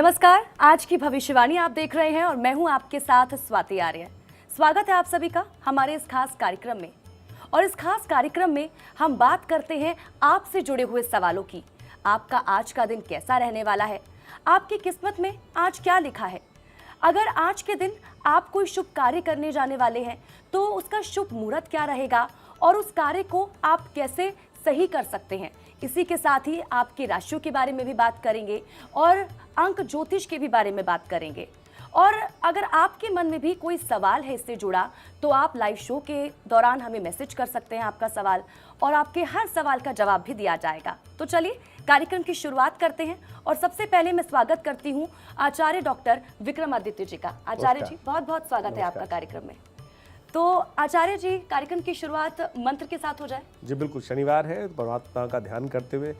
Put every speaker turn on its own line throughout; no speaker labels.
नमस्कार, आज की भविष्यवाणी आप देख रहे हैं और मैं हूं आपके साथ स्वाति आर्य। स्वागत है आप सभी का हमारे इस खास कार्यक्रम में। और इस खास कार्यक्रम में हम बात करते हैं आपसे जुड़े हुए सवालों की। आपका आज का दिन कैसा रहने वाला है? आपकी किस्मत में आज क्या लिखा है? अगर आज के दिन आप कोई शुभ कार्य करने जाने वाले हैं तो उसका शुभ मुहूर्त क्या रहेगा और उस कार्य को आप कैसे सही कर सकते हैं। इसी के साथ ही आपकी राशियों के बारे में भी बात करेंगे और अंक ज्योतिष के भी बारे में बात करेंगे। और अगर आपके मन में भी कोई सवाल है इससे जुड़ा तो आप लाइव शो के दौरान हमें मैसेज कर सकते हैं आपका सवाल, और आपके हर सवाल का जवाब भी दिया जाएगा। तो चलिए कार्यक्रम की शुरुआत करते हैं। और सबसे पहले मैं स्वागत करती हूँ आचार्य डॉक्टर विक्रमादित्य जी का। आचार्य जी, बहुत बहुत स्वागत है आपका कार्यक्रम में। तो आचार्य जी, कार्यक्रम की शुरुआत मंत्र के साथ हो जाए।
जी बिल्कुल, शनिवार है, परमात्मा का ध्यान करते हुए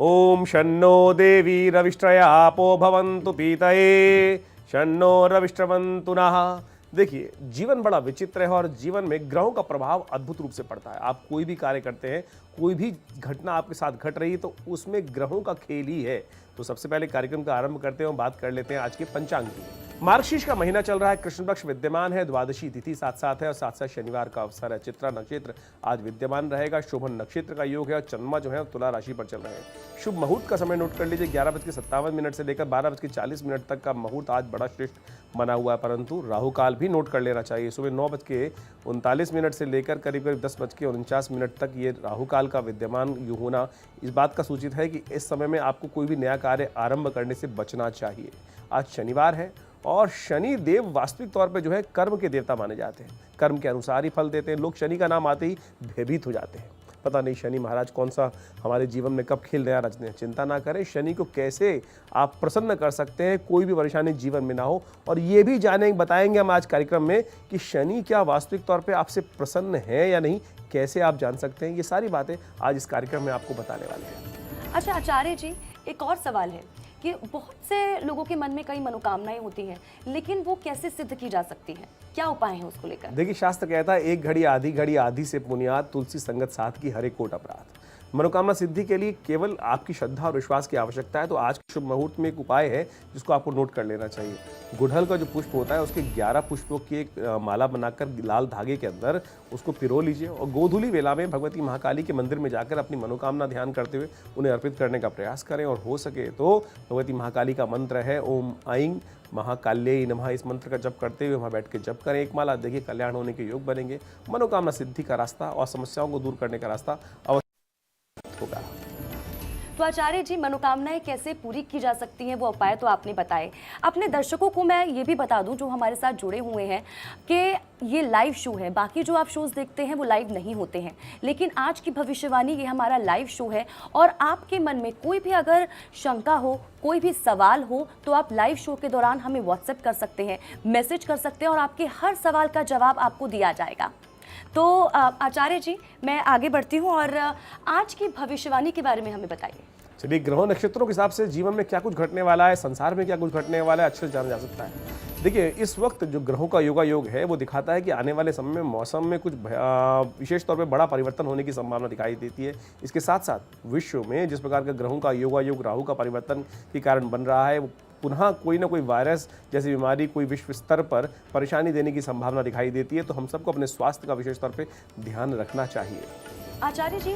ओम शन्नो देवी रविष्ट्रयापो भवन्तु पीतये शन्नो रविष्ट्रवन्तु नः। देखिए, जीवन बड़ा विचित्र है और जीवन में ग्रहों का प्रभाव अद्भुत रूप से पड़ता है। आप कोई भी कार्य करते हैं, कोई भी घटना आपके साथ घट रही है तो उसमें ग्रहों का खेल ही है। तो सबसे पहले कार्यक्रम का आरंभ करते हैं और बात कर लेते हैं आज के पंचांग की। मार्गशीर्ष का महीना चल रहा है, कृष्ण पक्ष विद्यमान है, द्वादशी तिथि साथ साथ है और साथ साथ शनिवार का अवसर है। चित्रा नक्षत्र आज विद्यमान रहेगा, शोभन नक्षत्र का योग है और चंद्रमा जो है तुला राशि पर चल रहे हैं। शुभ मुहूर्त का समय नोट कर लीजिए, 11:57 से लेकर 12:40 तक का मुहूर्त आज बड़ा श्रेष्ठ बना हुआ है। परंतु राहु काल भी नोट कर लेना चाहिए, सुबह 9:39 से लेकर करीब करीब 10:49 तक ये राहु काल का विद्यमान होना इस बात का सूचित है कि इस समय में आपको कोई भी नया कार्य आरंभ करने से बचना चाहिए। आज शनिवार है और शनि देव वास्तविक तौर पे जो है कर्म के देवता माने जाते हैं, कर्म के अनुसार ही फल देते हैं। लोग शनि का नाम आते ही भयभीत हो जाते हैं, पता नहीं शनि महाराज कौन सा हमारे जीवन में कब खेल नया रचने। चिंता ना करें, शनि को कैसे आप प्रसन्न कर सकते हैं, कोई भी परेशानी जीवन में ना हो। और ये भी बताएंगे हम आज कार्यक्रम में कि शनि क्या वास्तविक तौर पे आपसे प्रसन्न है या नहीं, कैसे आप जान सकते हैं। ये सारी बातें आज इस कार्यक्रम में आपको बताने वाले हैं।
अच्छा आचार्य जी, एक और सवाल है कि बहुत से लोगों के मन में कई मनोकामनाएं होती हैं, लेकिन वो कैसे सिद्ध की जा सकती हैं? क्या उपाय हैं उसको लेकर?
देखिए, शास्त्र कहता है एक घड़ी आधी से पुनियाद, तुलसी संगत साथ की हरे कोट अपराध। मनोकामना सिद्धि के लिए केवल आपकी श्रद्धा और विश्वास की आवश्यकता है। तो आज के शुभ मुहूर्त में एक उपाय है जिसको आपको नोट कर लेना चाहिए। गुड़हल का जो पुष्प होता है उसके 11 पुष्पों की एक माला बनाकर लाल धागे के अंदर उसको पिरो लीजिए और गोधूली वेला में भगवती महाकाली के मंदिर में जाकर अपनी मनोकामना ध्यान करते हुए उन्हें अर्पित करने का प्रयास करें। और हो सके तो भगवती महाकाली का मंत्र है ओम ऐं महाकाल्यै नमः, इस मंत्र का जप करते हुए वहाँ बैठ के जप करें एक माला। देखिए, कल्याण होने के योग बनेंगे, मनोकामना सिद्धि का रास्ता और समस्याओं को दूर करने का रास्ता होगा।
तो आचार्य जी, मनोकामनाएं कैसे पूरी की जा सकती हैं वो उपाय तो आपने बताए। अपने दर्शकों को मैं ये भी बता दूं जो हमारे साथ जुड़े हुए हैं कि ये लाइव शो है, बाकी जो आप शोज देखते हैं वो लाइव नहीं होते हैं, लेकिन आज की भविष्यवाणी ये हमारा लाइव शो है। और आपके मन में कोई भी अगर शंका हो, कोई भी सवाल हो तो आप लाइव शो के दौरान हमें व्हाट्सएप कर सकते हैं, मैसेज कर सकते हैं और आपके हर सवाल का जवाब आपको दिया जाएगा। तो आचार्य जी, मैं आगे बढ़ती हूँ और आज की भविष्यवाणी के बारे में हमें बताइए।
चलिए, ग्रहों नक्षत्रों के हिसाब से जीवन में क्या कुछ घटने वाला है, संसार में क्या कुछ घटने वाला है, अच्छे से जाना जा सकता है। देखिए, इस वक्त जो ग्रहों का योग है वो दिखाता है कि आने वाले समय में मौसम में कुछ विशेष तौर पे बड़ा परिवर्तन होने की संभावना दिखाई देती है। इसके साथ साथ विश्व में जिस प्रकार का ग्रहों का योग राहु का परिवर्तन के कारण बन रहा है, पुनः कोई ना कोई वायरस जैसी बीमारी कोई विश्व स्तर पर परेशानी देने की संभावना दिखाई देती है। तो हम सबको अपने स्वास्थ्य का विशेष तौर पे ध्यान रखना चाहिए।
आचार्य जी,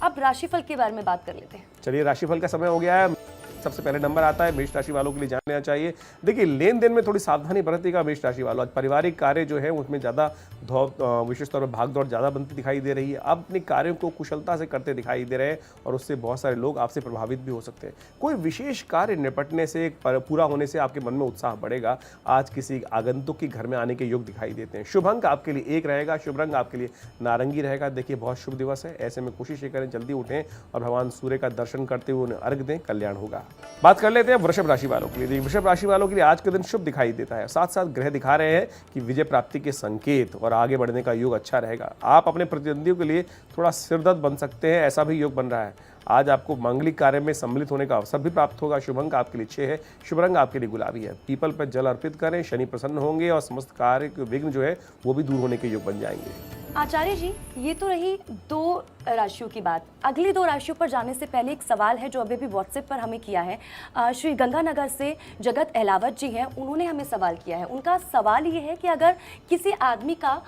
अब राशिफल के बारे में बात कर लेते हैं।
चलिए, राशिफल का समय हो गया है। सबसे पहले नंबर आता है मेष राशि वालों के लिए जान लेना चाहिए। देखिए, लेन देन में थोड़ी सावधानी बरतिएगा मेष राशि वालों। आज पारिवारिक कार्य जो है उसमें ज़्यादा विशेष तौर पर भाग दौड़ ज़्यादा बनती दिखाई दे रही है। आप अपने कार्यों को कुशलता से करते दिखाई दे रहे हैं और उससे बहुत सारे लोग आपसे प्रभावित भी हो सकते हैं। कोई विशेष कार्य निपटने से, पूरा होने से आपके मन में उत्साह बढ़ेगा। आज किसी आगंतुक के घर में आने के योग दिखाई देते हैं। शुभ अंक आपके लिए 1 रहेगा, शुभ रंग आपके लिए नारंगी रहेगा। देखिए, बहुत शुभ दिवस है, ऐसे में कोशिश ये करें जल्दी उठें और भगवान सूर्य का दर्शन करते हुए उन्हें अर्घ दें, कल्याण होगा। बात कर लेते हैं वृषभ राशि वालों के लिए। वृषभ राशि वालों के लिए आज के दिन शुभ दिखाई देता है, साथ साथ ग्रह दिखा रहे हैं कि विजय प्राप्ति के संकेत और आगे बढ़ने का योग अच्छा रहेगा। आप अपने प्रतिद्वंदियों के लिए थोड़ा सिरदर्द बन सकते हैं, ऐसा भी योग बन रहा है। आज आपको मांगलिक कार्य में सम्मिलित होने का अवसर भी प्राप्त होगा। शुभ अंक आपके लिए 6 है, शुभ रंग आपके लिए गुलाबी है। पीपल पर जल अर्पित करें, शनि प्रसन्न होंगे और समस्त कार्य के विघ्न जो है वो भी दूर होने के योग बन जाएंगे।
आचार्य जी, ये तो रही 2 राशियों की बात। अगली 2 राशियों पर जाने से पहले एक सवाल है जो अभी भी व्हाट्सएप पर हमें किया है। श्री गंगानगर से जगत अहलावत जी हैं, उन्होंने हमें सवाल किया है। उनका सवाल ये है कि अगर किसी आदमी का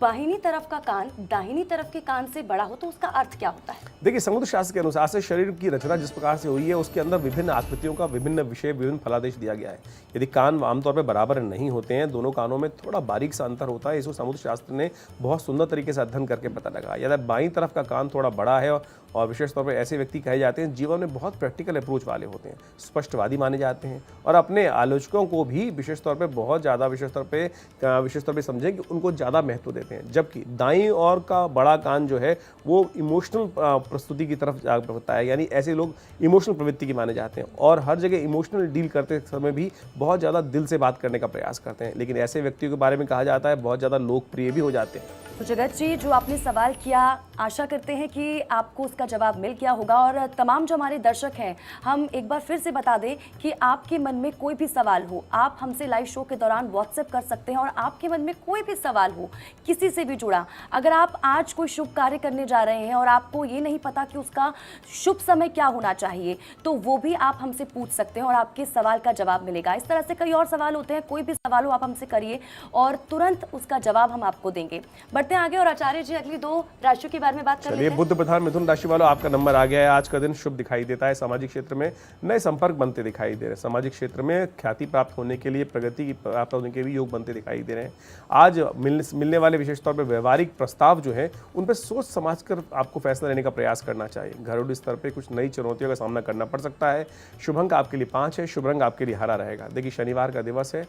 बाहिनी तरफ का कान दाहिनी तरफ के कान से बड़ा हो तो उसका अर्थ क्या होता है?
देखिए, समुद्र शास्त्र के अनुसार से शरीर की रचना जिस प्रकार से हुई है उसके अंदर विभिन्न आकृतियों का विभिन्न विषय विभिन्न फलादेश दिया गया है। यदि कान आमतौर पर बराबर नहीं होते हैं, दोनों कानों में थोड़ा बारीक सा अंतर होता है, इसको समुद्र शास्त्र ने बहुत सुंदर तरीके से अध्ययन करके पता लगा। यदि बाईं तरफ का कान थोड़ा बड़ा है और विशेष तौर पर ऐसे व्यक्ति कहे जाते हैं जीवन में बहुत प्रैक्टिकल अप्रोच वाले होते हैं, स्पष्टवादी माने जाते हैं और अपने आलोचकों को भी विशेष तौर पे बहुत ज़्यादा विशेष तौर पे समझें कि उनको ज़्यादा महत्व देते हैं। जबकि दाईं ओर का बड़ा कान जो है वो इमोशनल प्रस्तुति की तरफ होता है, यानी ऐसे लोग इमोशनल प्रवृत्ति के माने जाते हैं और हर जगह इमोशनल डील करते समय भी बहुत ज़्यादा दिल से बात करने का प्रयास करते हैं। लेकिन ऐसे व्यक्तियों के बारे में कहा जाता है बहुत ज़्यादा लोकप्रिय भी हो जाते हैं।
तो जगत जी, जो आपने सवाल किया, आशा करते हैं कि आपको उसका जवाब मिल गया होगा। और तमाम जो हमारे दर्शक हैं, हम एक बार फिर से बता दें कि आपके मन में कोई भी सवाल हो, आप हमसे लाइव शो के दौरान व्हाट्सएप कर सकते हैं। और आपके मन में कोई भी सवाल हो किसी से भी जुड़ा, अगर आप आज कोई शुभ कार्य करने जा रहे हैं और आपको ये नहीं पता कि उसका शुभ समय क्या होना चाहिए, तो वो भी आप हमसे पूछ सकते हैं और आपके सवाल का जवाब मिलेगा। इस तरह से कई और सवाल होते हैं, कोई भी सवाल हो आप हमसे करिए और तुरंत उसका जवाब हम आपको देंगे। आगे और आचार्य जी, अगली 2 राशियों के बारे में बात कर लेते हैं।
बुध प्रधान मिथुन राशि वालों, आपका नंबर आ गया है। आज का दिन शुभ दिखाई देता है। सामाजिक क्षेत्र में नए संपर्क बनते दिखाई दे रहे हैं। सामाजिक क्षेत्र में ख्याति प्राप्त होने के लिए, प्रगति की प्राप्त होने के भी योग बनते दिखाई दे रहे हैं। आज मिलने वाले विशेष तौर पर व्यवहारिक प्रस्ताव जो है उन पर सोच समझ कर आपको फैसला लेने का प्रयास करना चाहिए। घरेलू स्तर पर कुछ नई चुनौतियों का सामना करना पड़ सकता है। शुभ अंक आपके लिए 5 है, शुभ रंग आपके लिए हरा रहेगा। देखिए, शनिवार का दिवस है,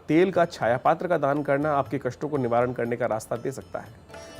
तेल का छाया पात्र का दान करना आपके कष्टों को निवारण करने का रास्ता दे सकता है।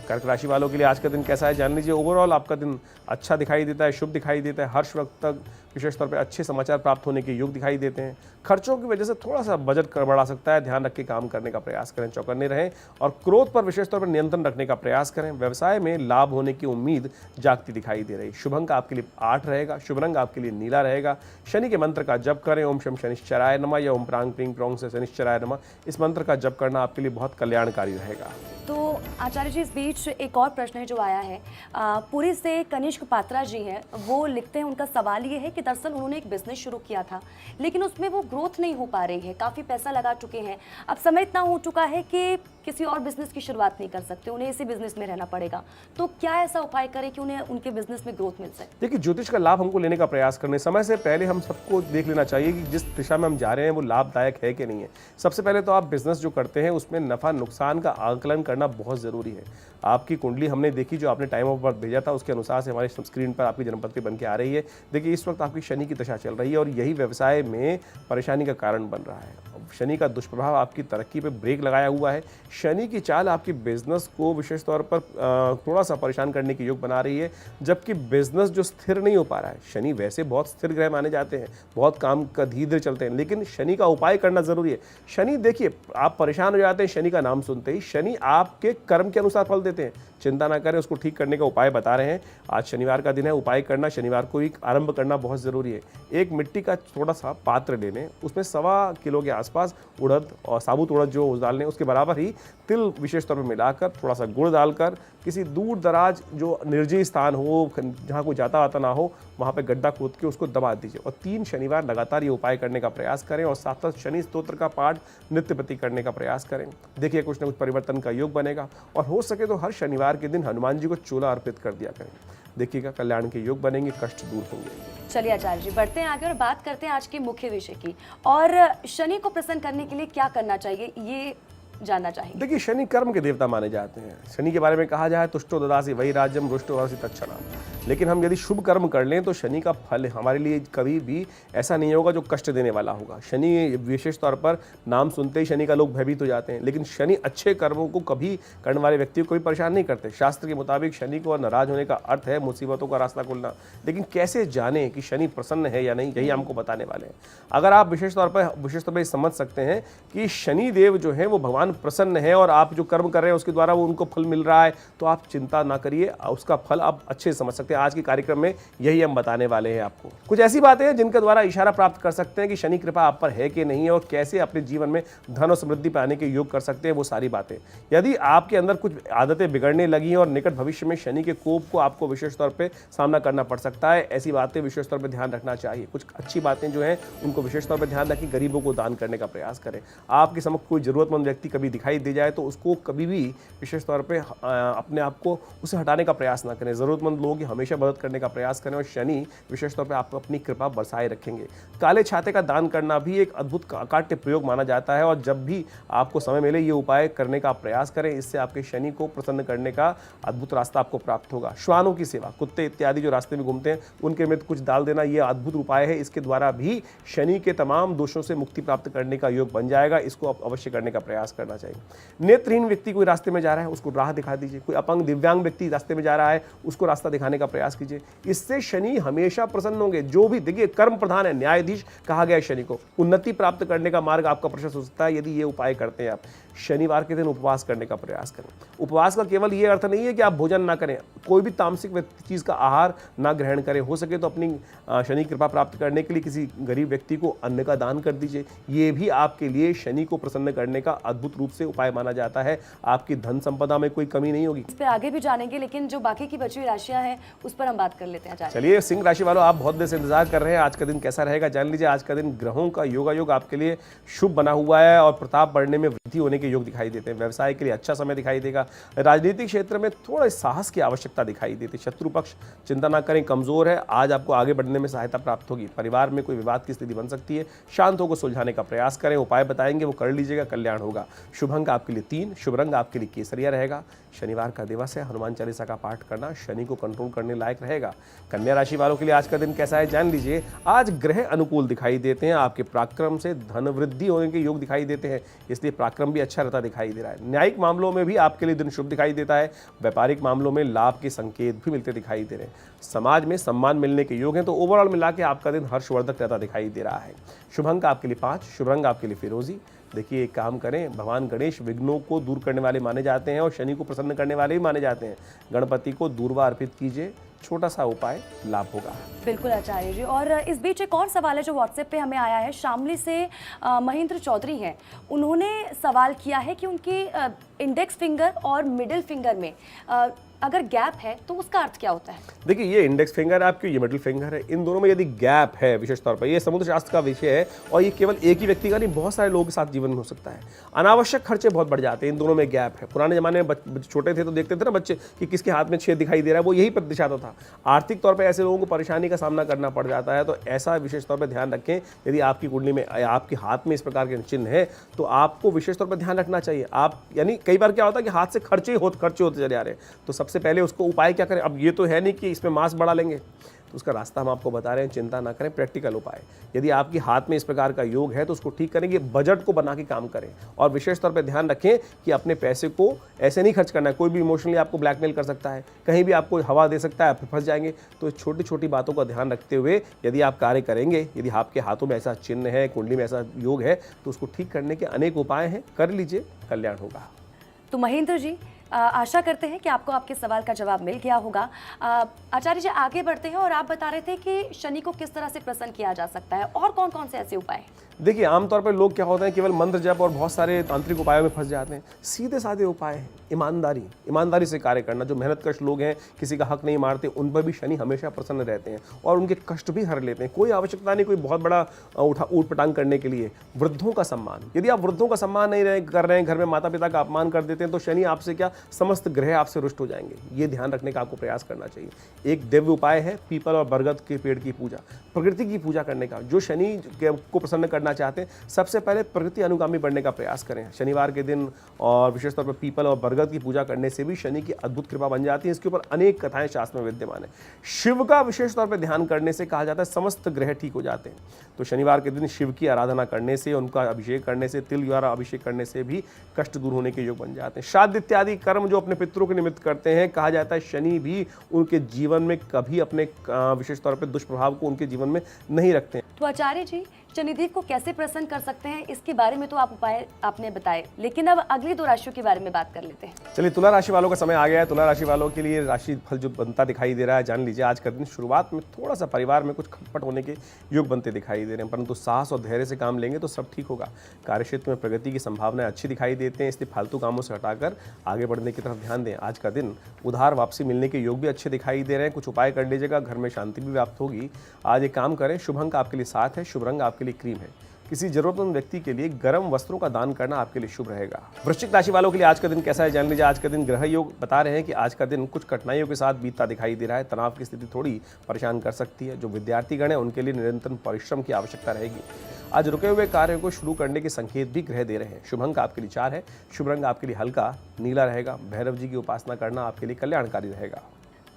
कर्क राशि वालों के लिए आज का दिन कैसा है जान लीजिए। ओवरऑल आपका दिन अच्छा दिखाई देता है, शुभ दिखाई देता है। हर वक्त तक विशेष तौर पे अच्छे समाचार प्राप्त होने के योग दिखाई देते हैं। खर्चों की वजह से थोड़ा सा बजट बढ़ा सकता है, ध्यान रख के काम करने का प्रयास करें, चौकन्ने रहें और क्रोध पर विशेष तौर पर नियंत्रण रखने का प्रयास करें। व्यवसाय में लाभ होने की उम्मीद जागती दिखाई दे रही। शुभ अंक आपके लिए 8 रहेगा, शुभ रंग आपके लिए नीला रहेगा। शनि के मंत्र का जप करें, ओम शम शनिश्चराय नमः या ओम प्रांग प्रींग प्रोंग से शनिश्चराय नमः। इस मंत्र का जप करना आपके लिए बहुत कल्याणकारी रहेगा।
तो आचार्य जी, इस बीच एक और प्रश्न है जो आया है। पुरी से कनिष्क पात्रा जी हैं, वो लिखते हैं, उनका सवाल ये है कि दरअसल उन्होंने एक बिजनेस शुरू किया था लेकिन उसमें वो ग्रोथ नहीं हो पा रही है, काफ़ी पैसा लगा चुके हैं, अब समय इतना हो चुका है कि किसी और बिजनेस की शुरुआत नहीं कर सकते, उन्हें इसी बिजनेस में रहना पड़ेगा। तो क्या ऐसा उपाय करें कि उन्हें उनके बिजनेस में ग्रोथ मिल सके?
देखिए, ज्योतिष का लाभ हमको लेने का प्रयास करने समय से पहले हम सबको देख लेना चाहिए कि जिस दिशा में हम जा रहे हैं वो लाभदायक है कि नहीं है। सबसे पहले तो आप बिजनेस जो करते हैं उसमें नफा नुकसान का आकलन करना बहुत ज़रूरी है। आपकी कुंडली हमने देखी, जो आपने टाइम ऑफ बर्थ भेजा था, उसके अनुसार से हमारे स्क्रीन पर आपकी जन्मपत्री बन के आ रही है। देखिए, इस वक्त आपकी शनि की दशा चल रही है और यही व्यवसाय में परेशानी का कारण बन रहा है। शनि का दुष्प्रभाव आपकी तरक्की पे ब्रेक लगाया हुआ है। शनि की चाल आपकी बिजनेस को विशेष तौर पर थोड़ा सा परेशान करने की योग बना रही है, जबकि बिजनेस जो स्थिर नहीं हो पा रहा है। शनि वैसे बहुत स्थिर ग्रह माने जाते हैं, बहुत काम का धीरे चलते हैं, लेकिन शनि का उपाय करना जरूरी है। शनि, देखिए, आप परेशान हो जाते हैं शनि का नाम सुनते ही। शनि आपके कर्म के अनुसार फल देते हैं, चिंता ना करें, उसको ठीक करने का उपाय बता रहे हैं। आज शनिवार का दिन है, उपाय करना शनिवार को ही आरंभ करना बहुत ज़रूरी है। एक मिट्टी का थोड़ा सा पात्र ले लें, उसमें 1.25 किलो के आसपास उड़द और साबुत उड़द जो डाल लें, उसके बराबर ही तिल विशेष तौर पर मिलाकर, थोड़ा सा गुड़ डालकर किसी दूर दराज जो निर्जीव स्थान हो, जहाँ कोई जाता आता ना हो, वहाँ पे गड्ढा खोद के उसको दबा दीजिए और 3 शनिवार लगातार ये उपाय करने का प्रयास करें और साथ साथ शनि स्तोत्र का पाठ नित्य प्रति करने का प्रयास करें। देखिए, कुछ न कुछ परिवर्तन का योग बनेगा और हो सके तो हर शनिवार के दिन हनुमान जी को चूल्हा अर्पित कर दिया करें। देखिएगा, कल्याण के योग बनेंगे, कष्ट दूर होंगे।
चलिए आचार्य जी, बढ़ते हैं आगे और बात करते हैं आज के मुख्य विषय की। और शनि को प्रसन्न करने के लिए क्या करना चाहिए, ये जानना चाहिए।
देखिए, शनि कर्म के देवता माने जाते हैं। शनि के बारे में कहा जाए तुष्टो ददासी वही राज्यम रुष्टो वरसी तत्क्षणा। लेकिन हम यदि शुभ कर्म कर लें तो शनि का फल हमारे लिए कभी भी ऐसा नहीं होगा जो कष्ट देने वाला होगा। शनि विशेष तौर पर नाम सुनते ही शनि का लोग भयभीत हो जाते हैं, लेकिन शनि अच्छे कर्मों को कभी करने वाले व्यक्ति को कभी परेशान नहीं करते। शास्त्र के मुताबिक शनि को नाराज होने का अर्थ है मुसीबतों का रास्ता खोलना। लेकिन कैसे जाने कि शनि प्रसन्न है या नहीं, यही हमको बताने वाले हैं। अगर आप विशेष तौर पर समझ सकते हैं कि शनि देव जो है वो भगवान प्रसन्न है और आप जो कर्म कर रहे हैं उसके द्वारा वो उनको फल मिल रहा है, तो आप चिंता ना करिए, उसका फल आप अच्छे से समझ सकते हैं। आज के कार्यक्रम में यही हम बताने वाले हैं आपको। कुछ ऐसी बातें हैं जिनके द्वारा इशारा प्राप्त कर सकते हैं कि शनि कृपा आप पर है कि नहीं है और कैसे अपने जीवन में धन और समृद्धि पाने के योग कर सकते हैं, वो सारी बातें। यदि आपके अंदर कुछ आदतें बिगड़ने लगी हैं और निकट भविष्य में शनि के कोप को आपको विशेष तौर पे सामना करना पड़ सकता है, ऐसी बातें विशेष तौर पे ध्यान रखना चाहिए। कुछ अच्छी बातें जो हैं उनको विशेष तौर पे ध्यान रखें, गरीबों को दान करने का प्रयास करें। आपके समक्ष कोई जरूरतमंद व्यक्ति कभी दिखाई दे जाए तो उसको कभी भी विशेष तौर पे अपने आप को उसे हटाने का प्रयास ना करें। जरूरतमंद लोगों की हमेशा मदद करने का प्रयास करें और शनि विशेष तौर पे आपको अपनी कृपा बरसाए रखेंगे। काले छाते का दान करना भी एक अद्भुत काट्य प्रयोग माना जाता है और जब भी आपको समय मिले ये उपाय करने का प्रयास करें। इससे आपके शनि को प्रसन्न करने का अद्भुत रास्ता आपको प्राप्त होगा। श्वानों की सेवा, कुत्ते इत्यादि जो रास्ते में घूमते हैं उनके में कुछ डाल देना यह अद्भुत उपाय है। इसके द्वारा भी शनि के तमाम दोषों से मुक्ति प्राप्त करने का योग बन जाएगा। इसको आप अवश्य करने का प्रयास करना चाहिए। नेत्रहीन व्यक्ति कोई रास्ते में जा रहा है उसको राह दिखा दीजिए। कोई अपंग दिव्यांग व्यक्ति रास्ते में जा रहा है उसको रास्ता दिखाने का प्रयास कीजिए। इससे शनि हमेशा प्रसन्न होंगे। जो भी देखिए कर्म प्रधान है, न्यायाधीश कहा गया है शनि को। उन्नति प्राप्त करने का मार्ग आपका प्रशस्त हो सकता है यदि ये उपाय करते हैं आप। शनिवार के दिन उपवास करने का प्रयास करें। उपवास का केवल ये अर्थ नहीं है कि आप भोजन ना करें, कोई भी तामसिक चीज का आहार ना ग्रहण करें। हो सके तो अपनी शनि कृपा प्राप्त करने के लिए किसी गरीब व्यक्ति को अन्न का दान कर दीजिए। ये भी आपके लिए शनि को प्रसन्न करने का अद्भुत रूप से उपाय माना जाता है। आपकी धन संपदा में कोई कमी नहीं होगी।
इस पे आगे भी जानेंगे, लेकिन जो बाकी की बची हुई राशियां हैं उस पर हम बात कर लेते हैं।
चलिए, सिंह राशि वालों, आप बहुत देर से इंतजार कर रहे हैं। आज का दिन कैसा रहेगा जान लीजिए। आज का दिन ग्रहों का योगायोग आपके लिए शुभ बना हुआ है और प्रताप बढ़ने में वृद्धि होने के योग दिखाई देते हैं। व्यवसाय के लिए अच्छा समय दिखाई देगा। राजनीतिक क्षेत्र में थोड़े साहस की आवश्यकता दिखाई देती है। शत्रु पक्ष चिंता ना करें, कमजोर है। आज आपको आगे बढ़ने में सहायता प्राप्त होगी। परिवार में कोई विवाद की स्थिति बन सकती है, शांत होकर सुलझाने का प्रयास करें। उपाय बताएंगे वो कर लीजिएगा, कल्याण होगा। शुभ अंक आपके लिए 3, शुभ रंग आपके लिए केसरिया रहेगा। शनिवार का दिवस है, हनुमान चालीसा का पाठ करना शनि को कंट्रोल करने लायक रहेगा। कन्या राशि वालों के लिए आज का दिन कैसा है जान लीजिए। आज ग्रह अनुकूल दिखाई देते हैं। आपके पराक्रम से धन वृद्धि होने के योग दिखाई देते हैं, इसलिए पराक्रम भी अच्छा रहता दिखाई दे रहा है। न्यायिक मामलों में भी आपके लिए दिन शुभ दिखाई देता है। व्यापारिक मामलों में लाभ के संकेत भी मिलते दिखाई दे रहे हैं। समाज में सम्मान मिलने के योग हैं, तो ओवरऑल मिला के आपका दिन हर्षवर्धक रहता दिखाई दे रहा है। शुभ अंक आपके लिए 5, शुभ रंग आपके लिए फिरोजी। देखिए, एक काम करें, भगवान गणेश विघ्नों को दूर करने वाले माने जाते हैं और शनि को प्रसन्न करने वाले भी माने जाते हैं। गणपति को दूर्वा अर्पित कीजिए, छोटा सा उपाय लाभ होगा।
बिल्कुल आचार्य जी। और इस बीच एक और सवाल है जो व्हाट्सएप पे हमें आया है। शामली से महेंद्र चौधरी हैं, उन्होंने सवाल किया है कि उनकी इंडेक्स फिंगर और मिडिल फिंगर में अगर गैप है तो उसका अर्थ क्या होता है?
देखिए, ये इंडेक्स फिंगर है आपकी, ये मिडिल फिंगर है। इन दोनों में यदि गैप है, विशेष तौर पर ये समुद्र शास्त्र का विषय है और ये केवल एक ही व्यक्ति का नहीं, बहुत सारे लोगों के साथ जीवन में हो सकता है। अनावश्यक खर्चे बहुत बढ़ जाते हैं, इन दोनों में गैप है। पुराने जमाने में छोटे थे तो देखते थे ना बच्चे कि किसके हाथ में छेद दिखाई दे रहा है, वो यही दिखाता था। आर्थिक तौर पर ऐसे लोगों को परेशानी का सामना करना पड़ जाता है, तो ऐसा विशेष तौर पर ध्यान रखें। यदि आपकी कुंडली में, आपके हाथ में इस प्रकार के चिन्ह है तो आपको विशेष तौर पर ध्यान रखना चाहिए। आप यानी कई बार क्या होता है कि हाथ से खर्चे होते चले आ रहे हैं, तो सबसे पहले उसको उपाय क्या करें। अब ये तो है नहीं कि इसमें मांस बढ़ा लेंगे, तो उसका रास्ता हम आपको बता रहे हैं, चिंता ना करें। प्रैक्टिकल उपाय, यदि आपके हाथ में इस प्रकार का योग है तो उसको ठीक करेंगे। बजट को बना के काम करें और विशेष तौर पे ध्यान रखें कि अपने पैसे को ऐसे नहीं खर्च करना है। कोई भी इमोशनली आपको ब्लैकमेल कर सकता है, कहीं भी आपको हवा दे सकता है, आप फंस जाएंगे। तो छोटी छोटी बातों का ध्यान रखते हुए यदि आप कार्य करेंगे, यदि आपके हाथों में ऐसा चिन्ह है, कुंडली में ऐसा योग है, तो उसको ठीक करने के अनेक उपाय हैं, कर लीजिए, कल्याण होगा।
तो महेंद्र जी, आशा करते हैं कि आपको आपके सवाल का जवाब मिल गया होगा। आचार्य जी, आगे बढ़ते हैं और आप बता रहे थे कि शनि को किस तरह से प्रसन्न किया जा सकता है और कौन कौन से ऐसे उपाय?
देखिए, आमतौर पर लोग क्या होते हैं, केवल मंत्र जप और बहुत सारे तांत्रिक उपायों में फंस जाते हैं। सीधे साधे उपाय हैं। ईमानदारी से कार्य करना। जो मेहनतकश लोग हैं, किसी का हक नहीं मारते, उन पर भी शनि हमेशा प्रसन्न रहते हैं और उनके कष्ट भी हर लेते हैं। कोई आवश्यकता नहीं कोई बहुत बड़ा ऊट पटांग करने के लिए। वृद्धों का सम्मान, यदि आप वृद्धों का सम्मान नहीं कर रहे हैं, घर में माता पिता का अपमान कर देते हैं, तो शनि आपसे क्या, समस्त ग्रह आपसे रुष्ट हो जाएंगे। ये ध्यान रखने का आपको प्रयास करना चाहिए। एक दिव्य उपाय है पीपल और बरगद के पेड़ की पूजा, प्रकृति की पूजा करने का। जो शनि को प्रसन्न करना चाहते हैं, सबसे पहले प्रकृति अनुगामी बनने का प्रयास करें शनिवार के दिन। और विशेष तौर पर पीपल और बरगद की पूजा करने से भी शनि की अद्भुत कृपा बन जाती है। इसके ऊपर अनेक कथाएं शास्त्र में विद्यमान है। शिव का विशेष तौर पर ध्यान करने से कहा जाता है समस्त ग्रह ठीक हो जाते हैं। तो शनिवार के दिन शिव की आराधना करने से, उनका अभिषेक करने से, तिल द्वारा अभिषेक करने से भी कष्ट दूर होने के योग बन जाते हैं। श्राद्ध इत्यादि कर्म जो अपने पितरों के निमित्त करते हैं, कहा जाता है शनि भी उनके जीवन में कभी अपने विशेष तौर पर दुष्प्रभाव को उनके जीवन में नहीं रखते हैं।
तो आचार्य जी, शनिदेव को कैसे प्रसन्न कर सकते हैं, इसके बारे में तो आप उपाय आपने बताए, लेकिन अब अगली 2 राशियों के बारे में बात कर लेते हैं।
चलिए, तुला राशि वालों का समय आ गया है। तुला राशि वालों के लिए राशि फल जो बनता दिखाई दे रहा है, जान लीजिए आज का दिन शुरुआत में थोड़ा सा परिवार में कुछ खटपट होने के योग बनते दिखाई दे रहे हैं, परंतु साहस और धैर्य से काम लेंगे तो सब ठीक होगा। कार्यक्षेत्र में प्रगति की संभावनाएं अच्छी दिखाई देते हैं, इसलिए फालतू कामों से हटाकर आगे बढ़ने की तरफ ध्यान दें। आज का दिन उधार वापसी मिलने के योग भी अच्छे दिखाई दे रहे हैं। कुछ उपाय कर लीजिएगा, घर में शांति भी प्राप्त होगी। आज एक काम करें, शुभ अंक आपके लिए 7 है, शुभ रंग आपके लिए क्रीम है। किसी जरूरतमंद व्यक्ति के लिए गर्म वस्त्रों का दान करना आपके लिए शुभ रहेगा। वृश्चिक राशि वालों के लिए आज का दिन कैसा है, जान लीजिए। आज का दिन ग्रह योग बता रहे हैं कि आज का दिन कुछ कठिनाइयों के साथ बीतता दिखाई दे रहा है। तनाव की स्थिति थोड़ी परेशान कर सकती है। जो विद्यार्थीगण है उनके लिए निरंतर परिश्रम की आवश्यकता रहेगी। आज रुके हुए कार्यों को शुरू करने के संकेत भी ग्रह दे रहे हैं। शुभ अंक आपके लिए 4 है, शुभ रंग आपके लिए हल्का नीला रहेगा। भैरव जी की उपासना करना आपके लिए कल्याणकारी रहेगा।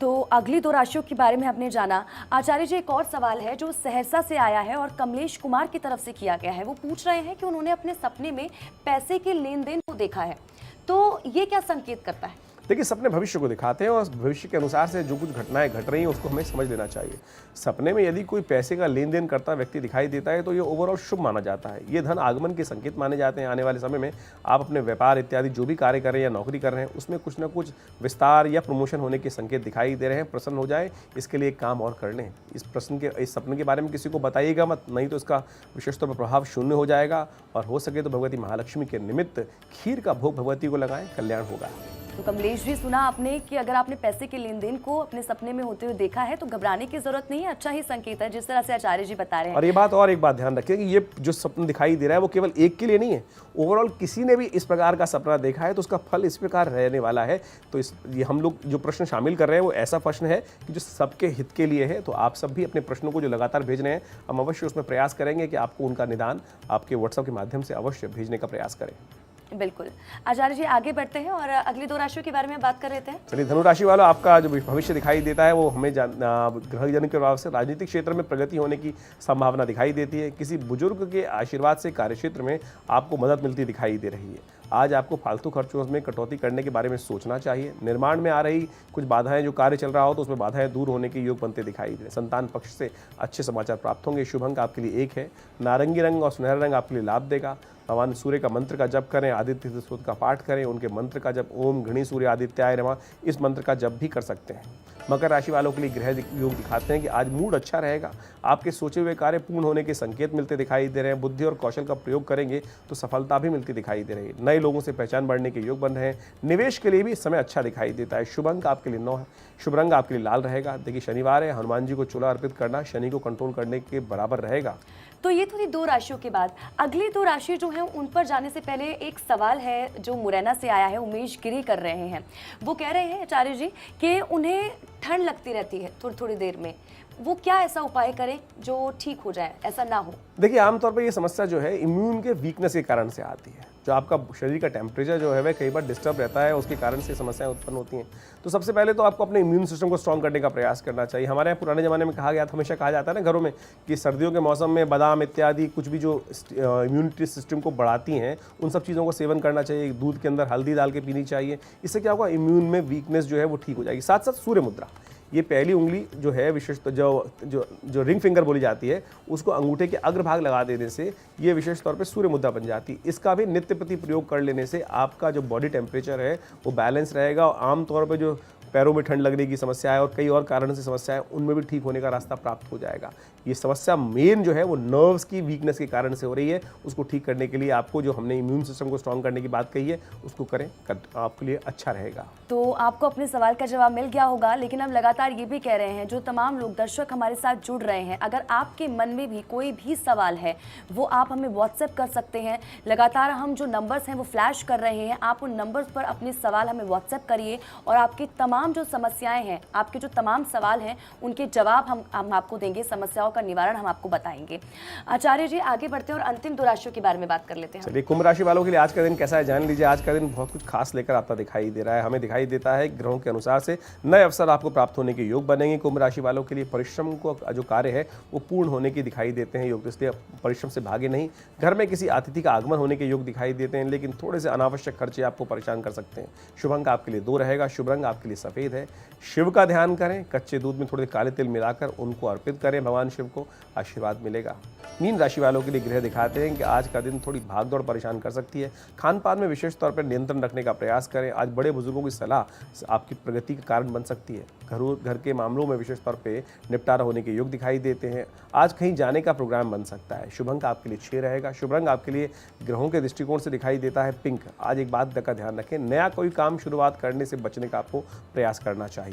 तो अगली 2 राशियों के बारे में हमने जाना। आचार्य जी, एक और सवाल है जो सहरसा से आया है और कमलेश कुमार की तरफ से किया गया है। वो पूछ रहे हैं कि उन्होंने अपने सपने में पैसे के लेन देन को देखा है, तो ये क्या संकेत करता है?
देखिए, सपने भविष्य को दिखाते हैं और भविष्य के अनुसार से जो कुछ घटनाएं घट रही हैं उसको हमें समझ लेना चाहिए। सपने में यदि कोई पैसे का लेन देन करता व्यक्ति दिखाई देता है तो ये ओवरऑल शुभ माना जाता है। ये धन आगमन के संकेत माने जाते हैं। आने वाले समय में आप अपने व्यापार इत्यादि जो भी कार्य कर रहे हैं या नौकरी कर रहे हैं उसमें कुछ ना कुछ विस्तार या प्रमोशन होने के संकेत दिखाई दे रहे हैं। प्रसन्न हो जाए, इसके लिए एक काम और कर लें। इस सपने के बारे में किसी को बताइएगा मत, नहीं तो इसका विशेष तौर पर प्रभाव शून्य हो जाएगा। और हो सके तो भगवती महालक्ष्मी के निमित्त खीर का भोग भगवती को लगाएं, कल्याण होगा।
तो कमलेश जी, सुना आपने कि अगर आपने पैसे के लेन देन को अपने सपने में होते हुए देखा है तो घबराने की जरूरत नहीं है, अच्छा ही संकेत है, जिस तरह से आचार्य जी बता रहे हैं।
और एक बात ध्यान रखिए कि ये जो सपना दिखाई दे रहा है वो केवल एक के लिए नहीं है। ओवरऑल किसी ने भी इस प्रकार का सपना देखा है तो उसका फल इस प्रकार रहने वाला है। तो ये हम लोग जो प्रश्न शामिल कर रहे हैं वो ऐसा प्रश्न है कि जो सबके हित के लिए है। तो आप सब भी अपने प्रश्नों को जो लगातार भेज रहे हैं, हम अवश्य उसमें प्रयास करेंगे कि आपको उनका निदान आपके व्हाट्सएप के माध्यम से अवश्य भेजने का प्रयास करें।
बिल्कुल। आचार्य जी, आगे बढ़ते हैं और अगली 2 राशियों के बारे में बात कर रहे थे।
चलिए, धनु राशि वालों, आपका जो भविष्य दिखाई देता है वो हमें ग्रह जन के प्रभाव से राजनीतिक क्षेत्र में प्रगति होने की संभावना दिखाई देती है। किसी बुजुर्ग के आशीर्वाद से कार्यक्षेत्र में आपको मदद मिलती दिखाई दे रही है। आज आपको फालतू खर्चों में कटौती करने के बारे में सोचना चाहिए। निर्माण में आ रही कुछ बाधाएं, जो कार्य चल रहा हो तो उसमें बाधाएं दूर होने के योग बनते दिखाई दे रहे हैं। संतान पक्ष से अच्छे समाचार प्राप्त होंगे। शुभ अंक आपके लिए 1 है, नारंगी रंग और सुनहरा रंग आपके लिए लाभ देगा। भगवान सूर्य का मंत्र का जप करें, आदित्य स्तोत्र का पाठ करें। उनके मंत्र का जप ओम घृणी सूर्य आदित्याय नमः, इस मंत्र का जप भी कर सकते हैं। मकर राशि वालों के लिए ग्रह योग दिखाते हैं कि आज मूड अच्छा रहेगा। आपके सोचे हुए कार्य पूर्ण होने के संकेत मिलते दिखाई दे रहे हैं। बुद्धि और कौशल का प्रयोग करेंगे तो सफलता भी मिलती दिखाई दे रही है। नए लोगों से पहचान बढ़ने के योग बन रहे हैं। निवेश के लिए भी समय अच्छा दिखाई देता है। शुभ अंक आपके लिए 9 है, शुभ रंग आपके लिए लाल रहेगा। देखिए, शनिवार है, हनुमान जी को चूल्हा अर्पित करना शनि को कंट्रोल करने के बराबर रहेगा।
तो ये थी 2 राशियों के बाद अगली 2 राशि जो है उन पर जाने से पहले एक सवाल है जो मुरैना से आया है, उमेश गिरी कर रहे हैं। वो कह रहे हैं आचार्य जी कि उन्हें ठंड लगती रहती है थोड़ी थोड़ी देर में, वो क्या ऐसा उपाय करें जो ठीक हो जाए, ऐसा ना हो?
देखिए, आमतौर पर ये समस्या जो है इम्यून के वीकनेस के कारण से आती है। जो आपका शरीर का टेम्परेचर जो है वह कई बार डिस्टर्ब रहता है, उसके कारण से समस्याएं उत्पन्न होती हैं। तो सबसे पहले तो आपको अपने इम्यून सिस्टम को स्ट्रॉन्ग करने का प्रयास करना चाहिए। हमारे यहाँ पुराने ज़माने में कहा गया था, हमेशा कहा जाता है ना घरों में, कि सर्दियों के मौसम में बादाम इत्यादि कुछ भी जो इम्यूनिटी सिस्टम को बढ़ाती हैं उन सब चीज़ों का सेवन करना चाहिए। दूध के अंदर हल्दी डाल के पीनी चाहिए। इससे क्या होगा, इम्यून में वीकनेस जो है वो ठीक हो जाएगी। साथ साथ सूर्य मुद्रा, ये पहली उंगली जो है विशेष तो जो रिंग फिंगर बोली जाती है उसको अंगूठे के अग्रभाग लगा देने से ये विशेष तौर पे सूर्य मुद्रा बन जाती है। इसका भी नित्य प्रति प्रयोग कर लेने से आपका जो बॉडी टेम्परेचर है वो बैलेंस रहेगा और आमतौर पे जो पैरों में ठंड लगने की समस्या है और कई और कारण से समस्या है उनमें भी ठीक होने का रास्ता प्राप्त हो जाएगा। ये समस्या मेन जो है वो नर्व्स की वीकनेस के कारण से हो रही है। उसको ठीक करने के लिए आपको जो हमने इम्यून सिस्टम को स्ट्रॉन्ग करने की बात कही है उसको करें, आपके लिए अच्छा रहेगा।
तो आपको अपने सवाल का जवाब मिल गया होगा, लेकिन हम लगातार ये भी कह रहे हैं, जो तमाम लोग दर्शक हमारे साथ जुड़ रहे हैं, अगर आपके मन में भी कोई भी सवाल है वो आप हमें व्हाट्सएप कर सकते हैं। लगातार हम जो नंबर्स हैं वो फ्लैश कर रहे हैं, आप उन नंबर्स पर अपने सवाल हमें व्हाट्सएप करिए और आपके तमाम तमाम जो समस्याएं हैं, आपके जो तमाम सवाल हैं, उनके जवाब हम आपको देंगे, समस्याओं का निवारण हम आपको बताएंगे। आचार्य जी, आगे बढ़ते हैं और अंतिम 2 राशियों के बारे में बात कर लेते हैं।
चलिए, कुंभ राशि वालों के लिए आज का दिन कैसा है जान लीजिए। आज का दिन बहुत कुछ खास लेकर आता दिखाई दे रहा है। हमें दिखाई देता है ग्रहों के अनुसार से नए अवसर आपको प्राप्त होने के योग बनेंगे। कुंभ राशि वालों के लिए परिश्रम को जो कार्य है वो पूर्ण होने के दिखाई देते हैं योग, तो इसलिए परिश्रम से भागे नहीं। घर में किसी अतिथि का आगमन होने के योग दिखाई देते हैं, लेकिन थोड़े से अनावश्यक खर्चे आपको परेशान कर सकते हैं। शुभ अंक आपके लिए 2 रहेगा। शुभ रंग आपके लिए सफेद है। शिव का ध्यान करें, कच्चे दूध में थोड़े काले तिल मिलाकर उनको अर्पित करें, भगवान शिव को आशीर्वाद मिलेगा। मीन राशि वालों के लिए ग्रह दिखाते हैं कि आज का दिन थोड़ी भागदौड़ परेशान कर सकती है। खान पान में विशेष तौर पर नियंत्रण रखने का प्रयास करें। आज बड़े बुजुर्गों की सलाह आपकी प्रगति का कारण बन सकती है। घर के मामलों में विशेष तौर पे निपटारा होने के योग दिखाई देते हैं। आज कहीं जाने का प्रोग्राम बन सकता है। शुभ अंक आपके लिए 6 रहेगा। शुभ रंग आपके लिए ग्रहों के दृष्टिकोण से दिखाई देता है पिंक। आज एक बात का ध्यान रखें, नया कोई काम शुरुआत करने से बचने का आपको प्रयास करना चाहिए।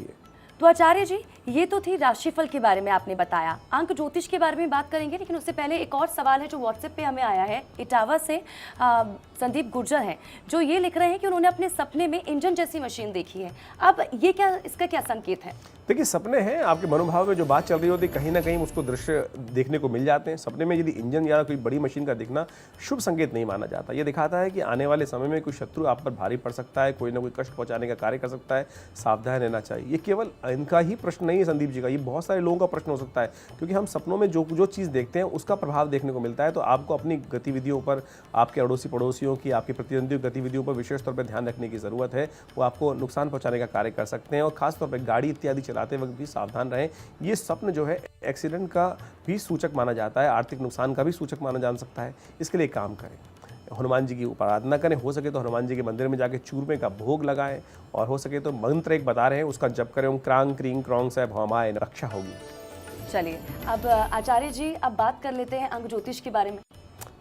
तो आचार्य जी, ये तो थी राशिफल के बारे में आपने बताया, अंक ज्योतिष के बारे में बात करेंगे, लेकिन उससे पहले एक और सवाल है जो व्हाट्सएप पे हमें आया है। इटावा से संदीप गुर्जर हैं, जो ये लिख रहे हैं कि उन्होंने अपने सपने में इंजन जैसी मशीन देखी है। अब ये क्या, इसका क्या संकेत है?
देखिए, सपने हैं, आपके मनोभाव में जो बात चल रही होती है कहीं ना कहीं उसको दृश्य देखने को मिल जाते हैं। सपने में यदि इंजन या कोई बड़ी मशीन का दिखना शुभ संकेत नहीं माना जाता। ये दिखाता है कि आने वाले समय में कोई शत्रु आप पर भारी पड़ सकता है, कोई ना कोई कष्ट पहुंचाने का कार्य कर सकता है, सावधान रहना चाहिए। ये केवल इनका ही प्रश्न नहीं है संदीप जी का, ये बहुत सारे लोगों का प्रश्न हो सकता है, क्योंकि हम सपनों में जो चीज़ देखते हैं उसका प्रभाव देखने को मिलता है। तो आपको अपनी गतिविधियों पर, आपके अड़ोसी पड़ोसियों की, आपके प्रतिद्वंदी गतिविधियों पर विशेष तौर पर ध्यान रखने की ज़रूरत है। वो आपको नुकसान पहुंचाने का कार्य कर सकते हैं, और खासतौर पर गाड़ी इत्यादि चलाते वक्त भी सावधान रहें। ये स्वप्न जो है एक्सीडेंट का भी सूचक माना जाता है, आर्थिक नुकसान का भी सूचक माना जा सकता है। इसके लिए काम करें, हनुमान जी की उपाराधना करें, हो सके तो हनुमान जी के मंदिर में जाके चूरमे का भोग लगाएं, और हो सके तो मंत्र एक बता रहे हैं उसका जप करें, क्रांग क्रीं क्रौंग से भौमाय, रक्षा होगी।
चलिए, अब आचार्य जी, अब बात कर लेते हैं अंक ज्योतिष के बारे में।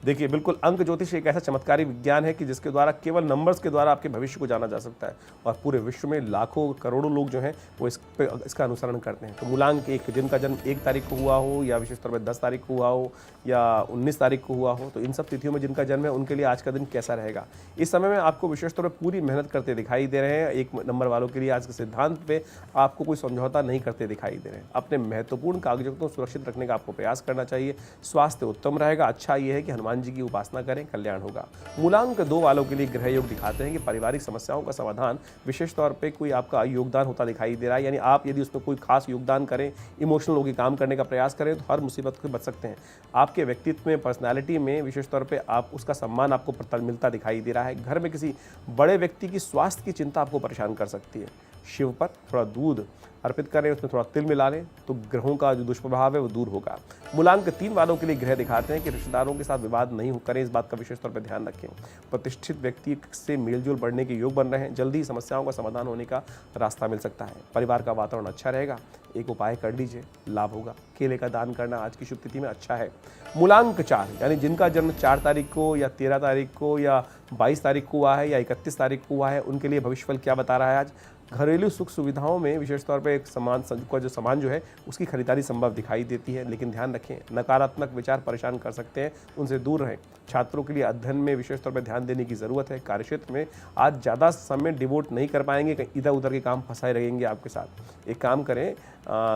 देखिए, बिल्कुल अंक ज्योतिष एक ऐसा चमत्कारी विज्ञान है कि जिसके द्वारा केवल नंबर्स के द्वारा आपके भविष्य को जाना जा सकता है, और पूरे विश्व में लाखों करोड़ों लोग जो हैं वो इसका अनुसरण करते हैं। तो मूलांक 1, जिनका जन्म 1 तारीख को हुआ हो, या विशेष तौर पर 10 तारीख को हुआ हो, या 19 तारीख को हुआ हो, तो इन सब तिथियों में जिनका जन्म है उनके लिए आज का दिन कैसा रहेगा। इस समय में आपको विशेष तौर पर पूरी मेहनत करते दिखाई दे रहे हैं। 1 नंबर वालों के लिए आज के सिद्धांत पे आपको कोई समझौता नहीं करते दिखाई दे रहे हैं। अपने महत्वपूर्ण कागजों को सुरक्षित रखने का आपको प्रयास करना चाहिए। स्वास्थ्य उत्तम रहेगा। अच्छा ये है कि हनुमान जी की उपासना करें, कल्याण होगा। मूलांक 2 वालों के लिए ग्रह योग दिखाते हैं कि पारिवारिक समस्याओं का समाधान विशेष तौर पे कोई आपका योगदान होता दिखाई दे रहा है, यानी आप यदि उसमें कोई खास योगदान करें, इमोशनल होकर काम करने का प्रयास करें, तो हर मुसीबत से बच सकते हैं। आपके व्यक्तित्व में, पर्सनैलिटी में विशेष तौर पे आप उसका सम्मान आपको मिलता दिखाई दे रहा है। घर में किसी बड़े व्यक्ति की स्वास्थ्य की चिंता आपको परेशान कर सकती है। शिव पर थोड़ा दूध अर्पित करें, उसमें थोड़ा तिल मिला लें, तो ग्रहों का जो दुष्प्रभाव है वो दूर होगा। मूलांक 3 वालों के लिए ग्रह दिखाते हैं कि रिश्तेदारों के साथ विवाद नहीं करें, इस बात का विशेष तौर पर ध्यान रखें। प्रतिष्ठित व्यक्ति से मेलजोल बढ़ने के योग बन रहे हैं, जल्दी ही समस्याओं का समाधान होने का रास्ता मिल सकता है। परिवार का वातावरण अच्छा रहेगा, एक उपाय कर लीजिए, लाभ होगा। केले का दान करना आज की शुभ तिथि में अच्छा है। मूलांक 4, यानी जिनका जन्म 4 तारीख को, या 13 तारीख को, या 22 तारीख को हुआ है, या 31 तारीख को हुआ है, उनके लिए भविष्यफल क्या बता रहा है आज। घरेलू सुख सुविधाओं में विशेष तौर पे एक सामान जो है उसकी खरीदारी संभव दिखाई देती है, लेकिन ध्यान रखें नकारात्मक विचार परेशान कर सकते हैं, उनसे दूर रहें। छात्रों के लिए अध्ययन में विशेष तौर पर ध्यान देने की ज़रूरत है। कार्यक्षेत्र में आज ज़्यादा समय डिवोट नहीं कर पाएंगे, कहीं इधर उधर के काम फंसाए रहेंगे आपके साथ। एक काम करें,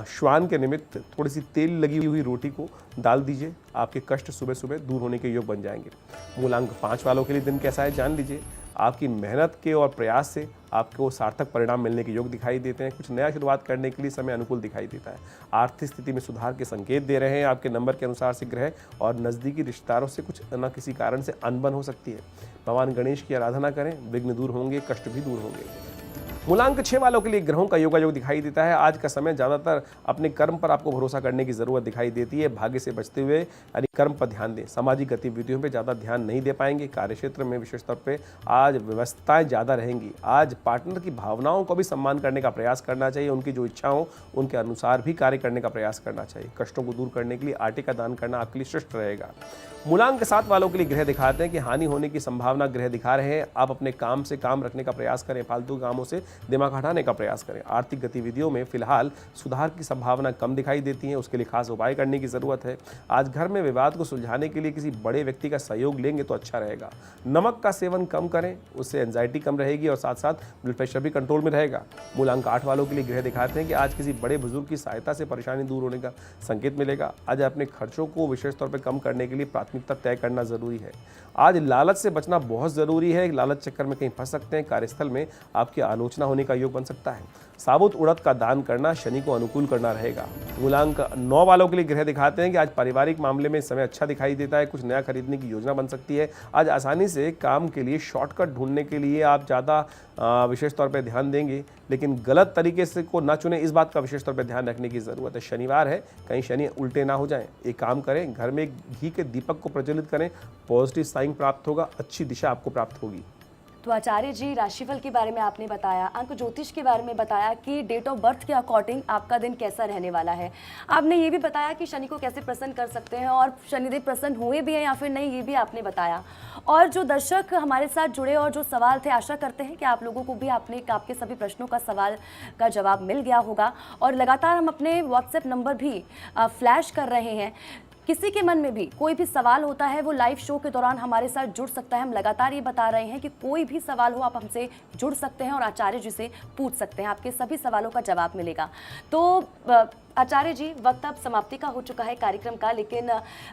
श्वान के निमित्त थोड़ी सी तेल लगी हुई रोटी को डाल दीजिए, आपके कष्ट सुबह सुबह दूर होने के योग बन जाएंगे। मूलांक 5 वालों के लिए दिन कैसा है जान लीजिए। आपकी मेहनत के और प्रयास से आपको सार्थक परिणाम मिलने के योग दिखाई देते हैं। कुछ नया शुरुआत करने के लिए समय अनुकूल दिखाई देता है। आर्थिक स्थिति में सुधार के संकेत दे रहे हैं आपके नंबर के अनुसार से ग्रह, और नज़दीकी रिश्तेदारों से कुछ न किसी कारण से अनबन हो सकती है। भगवान गणेश की आराधना करें, विघ्न दूर होंगे, कष्ट भी दूर होंगे। मूलांक 6 वालों के लिए ग्रहों का योगायोग दिखाई देता है। आज का समय ज़्यादातर अपने कर्म पर आपको भरोसा करने की ज़रूरत दिखाई देती है। भाग्य से बचते हुए यानी कर्म पर ध्यान दें। सामाजिक गतिविधियों पे ज़्यादा ध्यान नहीं दे पाएंगे। कार्यक्षेत्र में विशेष तौर पे आज व्यवस्थाएं ज़्यादा रहेंगी। आज पार्टनर की भावनाओं को भी सम्मान करने का प्रयास करना चाहिए। उनकी जो इच्छा हो उनके अनुसार भी कार्य करने का प्रयास करना चाहिए। कष्टों को दूर करने के लिए आटे का दान करना आपके लिए श्रेष्ठ रहेगा। मूलांक 7 वालों के लिए ग्रह दिखाते हैं कि हानि होने की संभावना ग्रह दिखा रहे हैं। आप अपने काम से काम रखने का प्रयास करें, फालतू कामों से दिमाग हटाने का प्रयास करें। आर्थिक गतिविधियों में फिलहाल सुधार की संभावना कम दिखाई देती है, उसके लिए खास उपाय करने की ज़रूरत है। आज घर में विवाद को सुलझाने के लिए किसी बड़े व्यक्ति का सहयोग लेंगे तो अच्छा रहेगा। नमक का सेवन कम करें, उससे एंजाइटी कम रहेगी और साथ साथ ब्लड प्रेशर भी कंट्रोल में रहेगा। मूलांक 8 वालों के लिए ग्रह दिखाते हैं कि आज किसी बड़े बुजुर्ग की सहायता से परेशानी दूर होने का संकेत मिलेगा। आज अपने खर्चों को विशेष तौर पर कम करने के लिए प्राथमिकता तय करना जरूरी है। आज लालच से बचना बहुत जरूरी है, लालच चक्कर में कहीं फंस सकते हैं। कार्यस्थल में आपकी आलोचना होने का योग बन सकता है। साबुत उड़द का दान करना शनि को अनुकूल करना रहेगा। मूलांक 9 वालों के लिए ग्रह दिखाते हैं कि आज पारिवारिक मामले में समय अच्छा दिखाई देता है, कुछ नया खरीदने की योजना बन सकती है। आज आसानी से काम के लिए शॉर्टकट ढूंढने के लिए आप ज़्यादा विशेष तौर पर ध्यान देंगे, लेकिन गलत तरीके से को ना चुने, इस बात का विशेष तौर पर ध्यान रखने की ज़रूरत है। शनिवार है, कहीं शनि उल्टे ना हो जाएं। एक काम करें, घर में घी के दीपक को प्रज्वलित करें, पॉजिटिव साइन प्राप्त होगा, अच्छी दिशा आपको प्राप्त होगी।
तो आचार्य जी, राशिफल के बारे में आपने बताया, अंक ज्योतिष के बारे में बताया कि डेट ऑफ बर्थ के अकॉर्डिंग आपका दिन कैसा रहने वाला है। आपने ये भी बताया कि शनि को कैसे प्रसन्न कर सकते हैं और शनिदेव प्रसन्न हुए भी हैं या फिर नहीं, ये भी आपने बताया। और जो दर्शक हमारे साथ जुड़े और जो सवाल थे, आशा करते हैं कि आप लोगों को भी आपके सभी प्रश्नों का सवाल का जवाब मिल गया होगा। और लगातार हम अपने व्हाट्सएप नंबर भी फ्लैश कर रहे हैं। किसी के मन में भी कोई भी सवाल होता है, वो लाइव शो के दौरान हमारे साथ जुड़ सकता है। हम लगातार ये बता रहे हैं कि कोई भी सवाल हो, आप हमसे जुड़ सकते हैं और आचार्य जी से पूछ सकते हैं, आपके सभी सवालों का जवाब मिलेगा। तो आचार्य जी, वक्त अब समाप्ति का हो चुका है कार्यक्रम का, लेकिन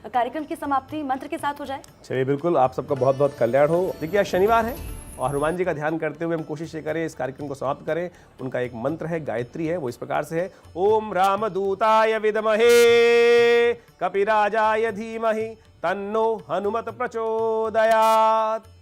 कार्यक्रम की समाप्ति मंत्र के साथ हो जाए।
चलिए, बिल्कुल, आप सबका बहुत बहुत कल्याण हो। देखिए, आज शनिवार है और हनुमान जी का ध्यान करते हुए हम कोशिश ये करें इस कार्यक्रम को समाप्त करें। उनका एक मंत्र है, गायत्री है, वो इस प्रकार से है। ओम रामदूताय विद्महे कपिराजाय धीमहि तन्नो हनुमत प्रचोदयात्।